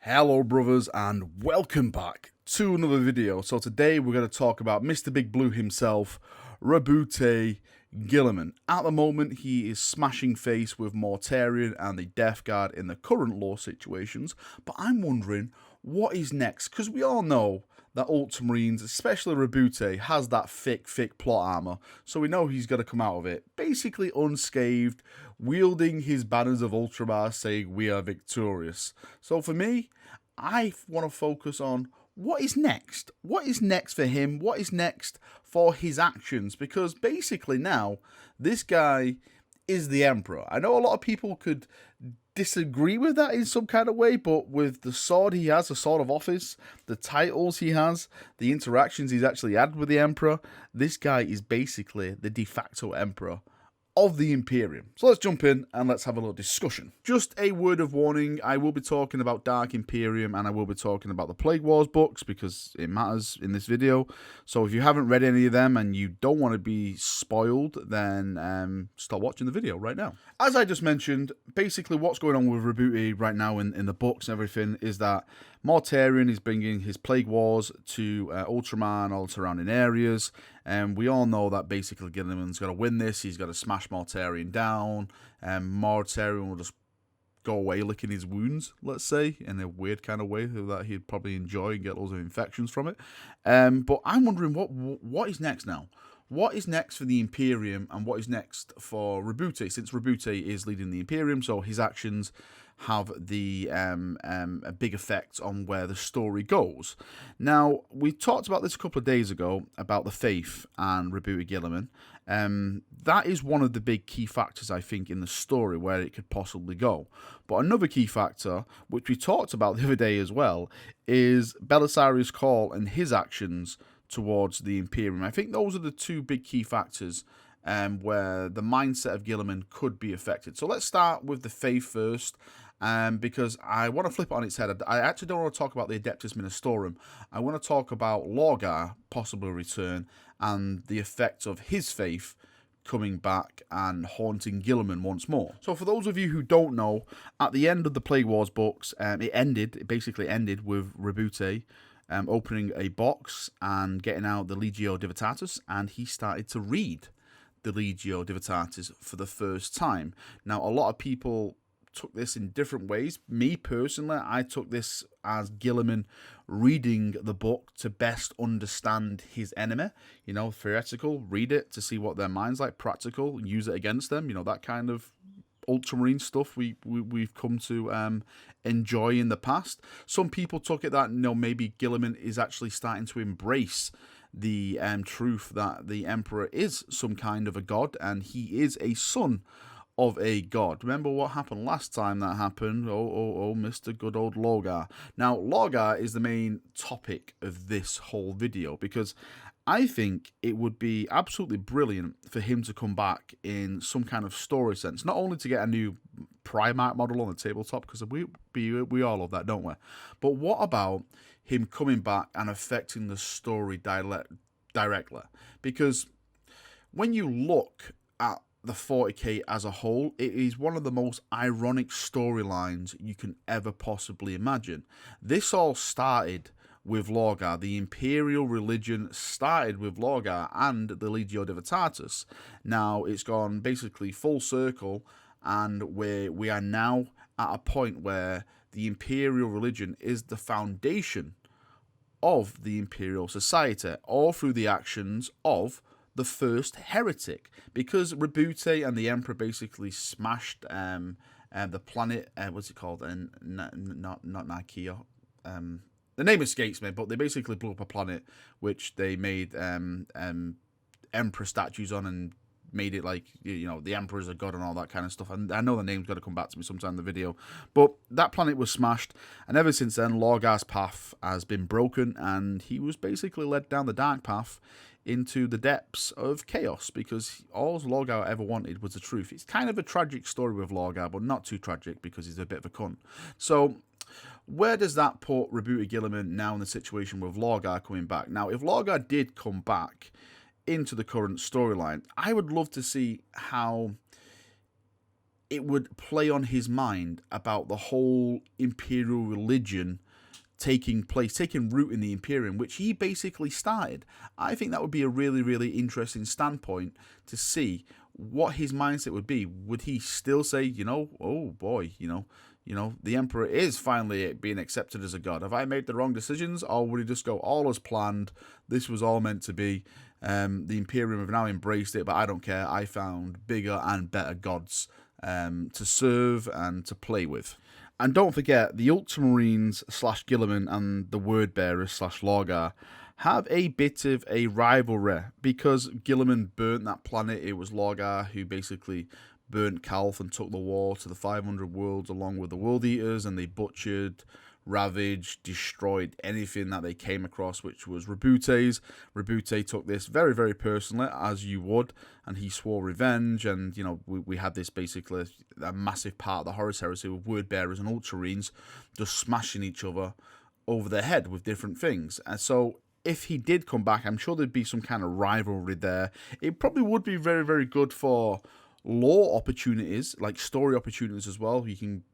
Hello brothers and welcome back to another video. So today we're going to talk about Mr. Big Blue himself, Roboute Guilliman. At the moment he is smashing face with Mortarion and the Death Guard in the current lore situations, but I'm wondering what is next, because we all know that Ultramarines, especially Roboute, has that thick plot armor, so we know he's going to come out of it basically unscathed, wielding his banners of Ultramar saying we are victorious. So for me, I want to focus on what is next. What is next for him? What is next for his actions? Because basically now, this guy is the Emperor. I know a lot of people could disagree with that in some kind of way, but with the sword he has, the sword of office, the titles he has, the interactions he's actually had with the Emperor, this guy is basically the de facto Emperor of the Imperium. So let's jump in and let's have a little discussion. Just a word of warning, I will be talking about Dark Imperium and I will be talking about the Plague Wars books because it matters in this video. So if you haven't read any of them and you don't want to be spoiled, then stop watching the video right now. As I just mentioned, basically what's going on with Roboute right now in the books and everything is that Mortarion is bringing his Plague Wars to Ultramar and all the surrounding areas, and we all know that basically Guilliman's got to win this. He's got to smash Mortarion down, and Mortarion will just go away licking his wounds, let's say, in a weird kind of way that he'd probably enjoy and get loads of infections from it. But I'm wondering what is next now? What is next for the Imperium and what is next for Roboute? Since Roboute is leading the Imperium, so his actions have the a big effect on where the story goes. Now, we talked about this a couple of days ago about the Faith and Roboute Guilliman. That is one of the big key factors, I think, in the story where it could possibly go. But another key factor, which we talked about the other day as well, is Belisarius Cawl and his actions towards the Imperium. I think those are the two big key factors where the mindset of Guilliman could be affected. So let's start with the Faith first, because I want to flip it on its head. I actually don't want to talk about the Adeptus Ministorum. I want to talk about Lorgar possible return and the effects of his faith coming back and haunting Guilliman once more. So for those of you who don't know, at the end of the Plague Wars books, it basically ended with Roboute opening a box and getting out the Legio Divitatis, and he started to read the Legio Divitatis for the first time. Now, a lot of people took this in different ways. Me, personally, I took this as Guilliman reading the book to best understand his enemy. You know, theoretical, read it to see what their mind's like. Practical, use it against them. You know, that kind of Ultramarine stuff we've come to enjoy in the past. Some people took it that, you know, maybe Guilliman is actually starting to embrace the truth that the Emperor is some kind of a god and he is a son of a god. Remember what happened last time that happened? Oh, Mr. Good Old Lorgar. Now, Lorgar is the main topic of this whole video because I think it would be absolutely brilliant for him to come back in some kind of story sense. Not only to get a new Primarch model on the tabletop, because we all love that, don't we? But what about him coming back and affecting the story directly? Because when you look at the 40k as a whole, it is one of the most ironic storylines you can ever possibly imagine. This all started with Lorgar. The Imperial religion started with Lorgar and the Legio Divitatis. Now it's gone basically full circle, and we are now at a point where the Imperial religion is the foundation of the Imperial society, all through the actions of the first heretic, because Roboute and the Emperor basically smashed the planet. What's it called? And not Nikea. The name escapes me, but they basically blew up a planet which they made Emperor statues on and made it like, you know, the Emperor's a god and all that kind of stuff. And I know the name's got to come back to me sometime in the video. But that planet was smashed, and ever since then, Lorgar's path has been broken, and he was basically led down the dark path into the depths of chaos, because all Lorgar ever wanted was the truth. It's kind of a tragic story with Lorgar, but not too tragic because he's a bit of a cunt. So where does that put Roboute Guilliman now in the situation with Lorgar coming back? Now, if Lorgar did come back into the current storyline, I would love to see how it would play on his mind about the whole imperial religion taking root in the Imperium, which he basically started. I think that would be a really, really interesting standpoint to see what his mindset would be. Would he still say, oh boy, the Emperor is finally being accepted as a god. Have I made the wrong decisions? Or would he just go, all as planned, this was all meant to be, the Imperium have now embraced it, but I don't care, I found bigger and better gods to serve and to play with. And don't forget, the Ultramarines / Guilliman and the Wordbearers / Lorgar have a bit of a rivalry, because Guilliman burnt that planet. It was Lorgar who basically burnt Calth and took the war to the 500 worlds along with the World Eaters, and they butchered, ravaged, destroyed anything that they came across, which was Roboute's. Roboute took this very, very personally, as you would, and he swore revenge. And we had this basically a massive part of the Horus Heresy with Wordbearers and Ultramarines just smashing each other over their head with different things. And so if he did come back, I'm sure there'd be some kind of rivalry there. It probably would be very, very good for lore opportunities, like story opportunities as well. You can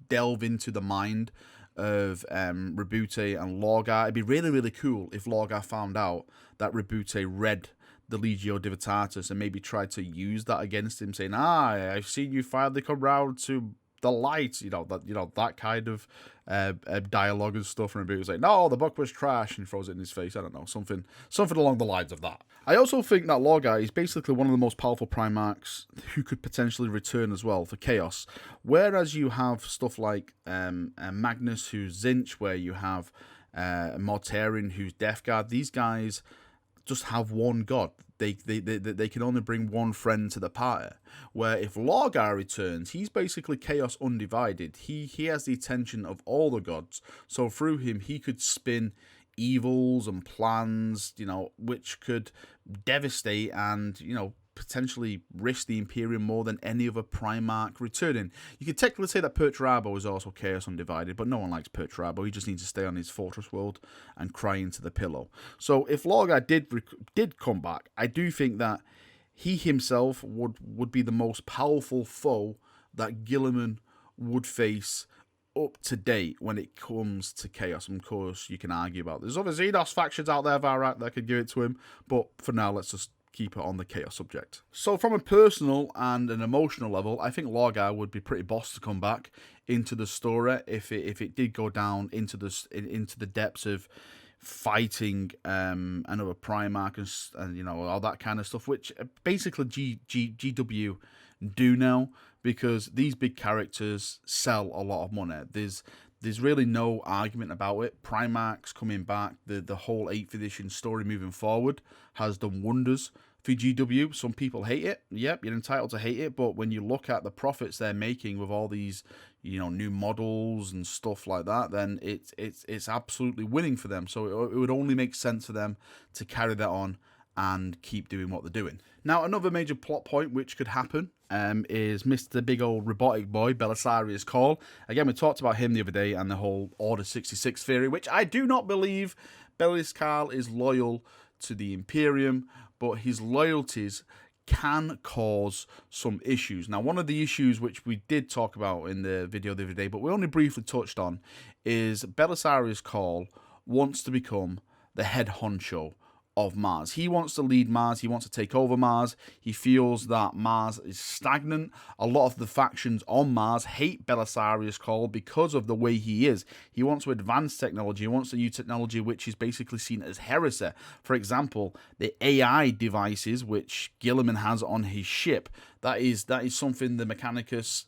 delve into the mind of Roboute and Lorgar. It'd be really, really cool if Lorgar found out that Roboute read the Legio Divitatis and maybe tried to use that against him, saying, I've seen you finally come round to the light, that kind of dialogue and stuff. And Roboute's like, no, the book was trash, and throws it in his face. I don't know, something along the lines of that. I also think that Lorgar is basically one of the most powerful Primarchs who could potentially return as well for Chaos. Whereas you have stuff like Magnus, who's Zinch, where you have Mortarion, who's Death Guard. These guys just have one god. They can only bring one friend to the party. Where if Lorgar returns, he's basically Chaos Undivided. He has the attention of all the gods. So through him, he could spin evils and plans, which could devastate and, potentially risk the Imperium more than any other Primarch returning. You could technically say that Perturabo is also Chaos Undivided, but no one likes Perturabo. He just needs to stay on his fortress world and cry into the pillow. So if Lorgar did come back, I do think that he himself would be the most powerful foe that Guilliman would face up to date when it comes to Chaos. And of course, you can argue about there's other Xenos factions out there, Varak, that could give it to him, but for now, let's just keep it on the Chaos subject. So from a personal and an emotional level, I think Lorgar would be pretty boss to come back into the story if it did go down into the depths of fighting another Primarch and all that kind of stuff, which basically GW do now, because these big characters sell a lot of money. There's really no argument about it. Primarchs coming back, the whole 8th edition story moving forward has done wonders for GW. Some people hate it. Yep, you're entitled to hate it, but when you look at the profits they're making with all these, new models and stuff like that, then it's absolutely winning for them. So it would only make sense for them to carry that on and keep doing what they're doing. Now, another major plot point which could happen is Mr. Big Old Robotic Boy, Belisarius Cawl. Again, we talked about him the other day and the whole Order 66 theory, which I do not believe Belis Cawl is loyal to the Imperium, but his loyalties can cause some issues. Now, one of the issues which we did talk about in the video the other day, but we only briefly touched on, is Belisarius Cawl wants to become the head honcho of Mars. He wants to lead Mars. He wants to take over Mars. He feels that Mars is stagnant. A lot of the factions on Mars hate Belisarius Cawl because of the way he is. He wants to advance technology. He wants to use technology which is basically seen as heresy. For example, the AI devices which Guilliman has on his ship. That is something the Mechanicus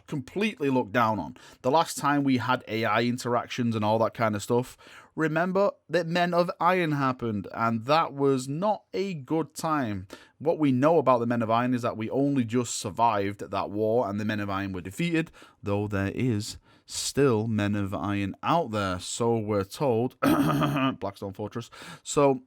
completely looked down on. The last time we had AI interactions and all that kind of stuff, remember that Men of Iron happened, and that was not a good time. What we know about the Men of Iron is that we only just survived that war and the Men of Iron were defeated, though there is still Men of Iron out there, so we're told. Blackstone Fortress. So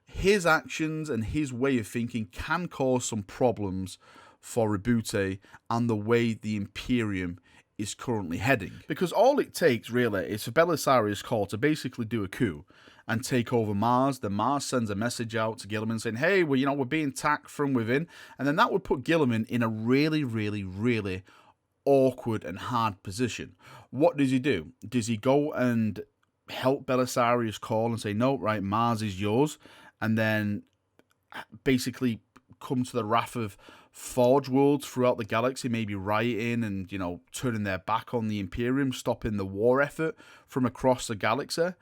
his actions and his way of thinking can cause some problems for Roboute and the way the Imperium is currently heading. Because all it takes, really, is for Belisarius Cawl to basically do a coup and take over Mars. Then Mars sends a message out to Guilliman saying, hey, we're being attacked from within. And then that would put Guilliman in a really, really, really awkward and hard position. What does he do? Does he go and help Belisarius call and say, no, right, Mars is yours, and then basically come to the wrath of Forge Worlds throughout the galaxy, maybe rioting and, you know, turning their back on the Imperium, stopping the war effort from across the galaxy?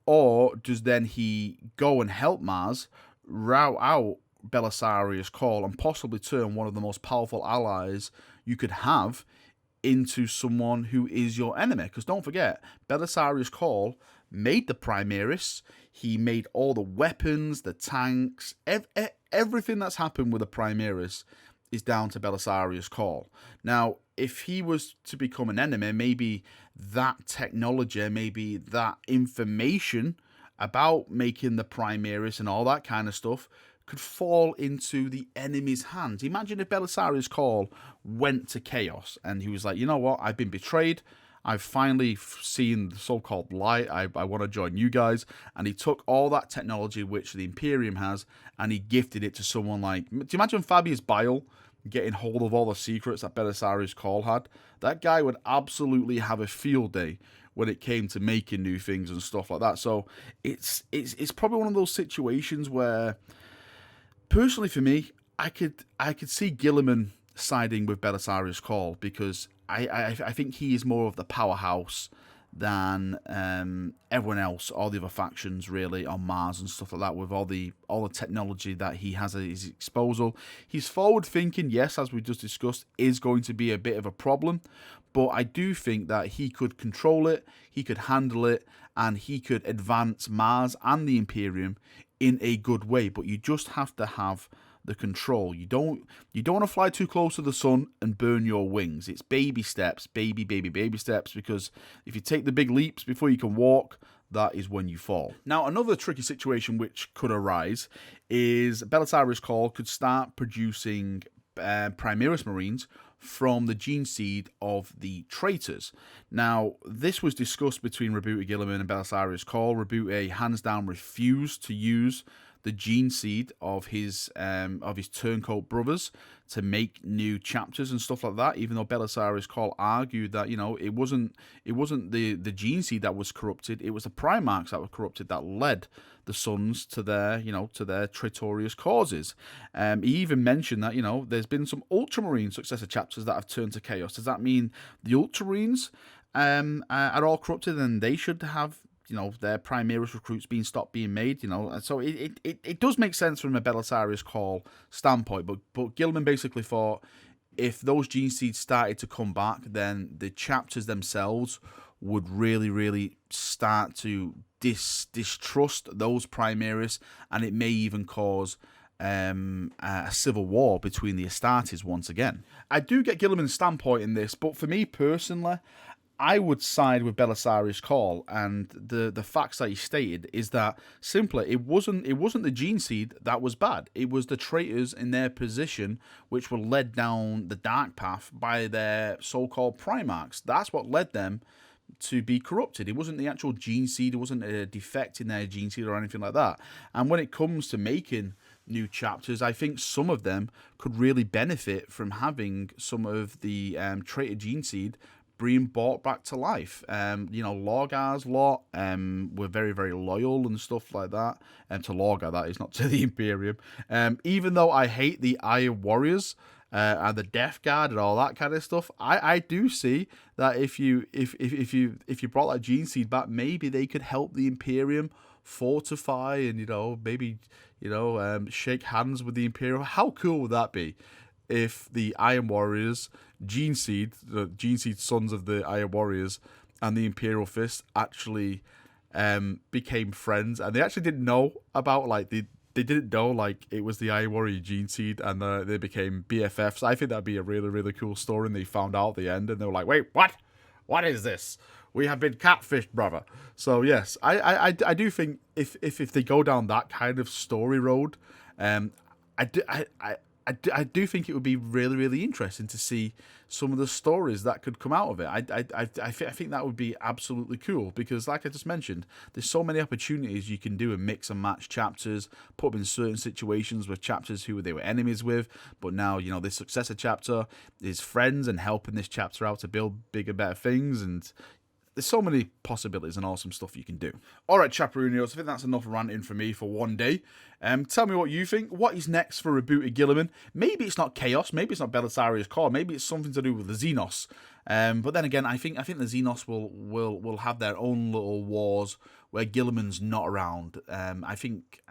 Or does then he go and help Mars, rout out Belisarius Call, and possibly turn one of the most powerful allies you could have into someone who is your enemy? Because don't forget, Belisarius Call made the Primaris. He made all the weapons, the tanks, everything that's happened with the Primaris is down to Belisarius Call. Now, if he was to become an enemy, maybe that technology, maybe that information about making the Primaris and all that kind of stuff could fall into the enemy's hands. Imagine if Belisarius Call went to Chaos and he was like, you know what, I've been betrayed. I've finally seen the so-called light. I want to join you guys. And he took all that technology which the Imperium has and he gifted it to someone like... Do you imagine Fabius Bile getting hold of all the secrets that Belisarius Call had? That guy would absolutely have a field day when it came to making new things and stuff like that. So it's probably one of those situations where, personally for me, I could see Guilliman siding with Belisarius Call, because I think he is more of the powerhouse than everyone else, all the other factions really on Mars and stuff like that, with all the technology that he has at his disposal. His forward thinking, yes, as we just discussed, is going to be a bit of a problem, but I do think that he could control it, he could handle it, and he could advance Mars and the Imperium in a good way. But you just have to have the control. You don't want to fly too close to the sun and burn your wings. It's baby steps, baby steps, because if you take the big leaps before you can walk, that is when you fall. Now, another tricky situation which could arise is Belisarius Call could start producing Primaris Marines from the gene seed of the traitors. Now, this was discussed between Roboute Guilliman and Belisarius Call. Roboute hands down refused to use the gene seed of his turncoat brothers to make new chapters and stuff like that, even though Belisarius Call argued that, you know, it wasn't the gene seed that was corrupted, it was the Primarchs that were corrupted that led the Sons to their, you know, to their traitorous causes. He even mentioned that, you know, there's been some Ultramarine successor chapters that have turned to Chaos. Does that mean the Ultramarines are all corrupted and they should have, you know, their Primaris recruits being stopped being made, you know? And so it does make sense from a Belisarius Call standpoint, but Guilliman basically thought if those gene seeds started to come back, then the chapters themselves would really start to distrust those Primaris, and it may even cause a civil war between the Astartes once again. I do get Guilliman's standpoint in this, but for me personally, I would side with Belisarius Call, and the facts that he stated is that simply it wasn't the gene seed that was bad. It was the traitors in their position which were led down the dark path by their so-called Primarchs. That's what led them to be corrupted. It wasn't the actual gene seed. It wasn't a defect in their gene seed or anything like that. And when it comes to making new chapters, I think some of them could really benefit from having some of the traitor gene seed being brought back to life. You know, Lorgar's lot were very loyal and stuff like that. To Lorgar, that is, not to the Imperium. Even though I hate the Iron Warriors and the Death Guard and all that kind of stuff, I do see that if you brought that gene seed back, maybe they could help the Imperium fortify and, you know, maybe, you know, shake hands with the Imperium. How cool would that be if the Iron Warriors, the gene seed sons of the Iron Warriors and the Imperial Fist actually became friends, and they actually didn't know about, like, they didn't know, like, it was the Iron Warrior gene seed, and they became BFFs. I think that'd be a really cool story, and they found out at the end, and they were like, wait, what is this? We have been catfished, brother. So yes, I do think if they go down that kind of story road, I do think it would be really, really interesting to see some of the stories that could come out of it. I think that would be absolutely cool because, like I just mentioned, there's so many opportunities you can do and mix and match chapters, put them in certain situations with chapters who they were enemies with, but now, you know, this successor chapter is friends and helping this chapter out to build bigger, better things, and there's so many possibilities and awesome stuff you can do. All right, Chaperonios, I think that's enough ranting for me for one day. Tell me what you think. What is next for Roboute Guilliman? Maybe it's not Chaos. Maybe it's not Belisarius Core. Maybe it's something to do with the Xenos. But then again, I think the Xenos will have their own little wars where Guilliman's not around. I think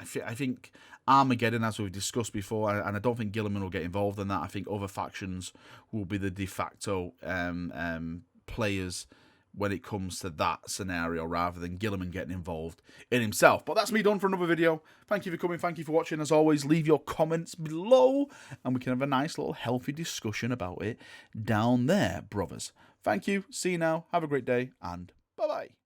Armageddon, as we've discussed before, and I don't think Guilliman will get involved in that. I think other factions will be the de facto players when it comes to that scenario, rather than Guilliman getting involved in himself. But that's me done for another video. Thank you for coming. Thank you for watching. As always, leave your comments below, and we can have a nice little healthy discussion about it down there, brothers. Thank you. See you now. Have a great day, and bye-bye.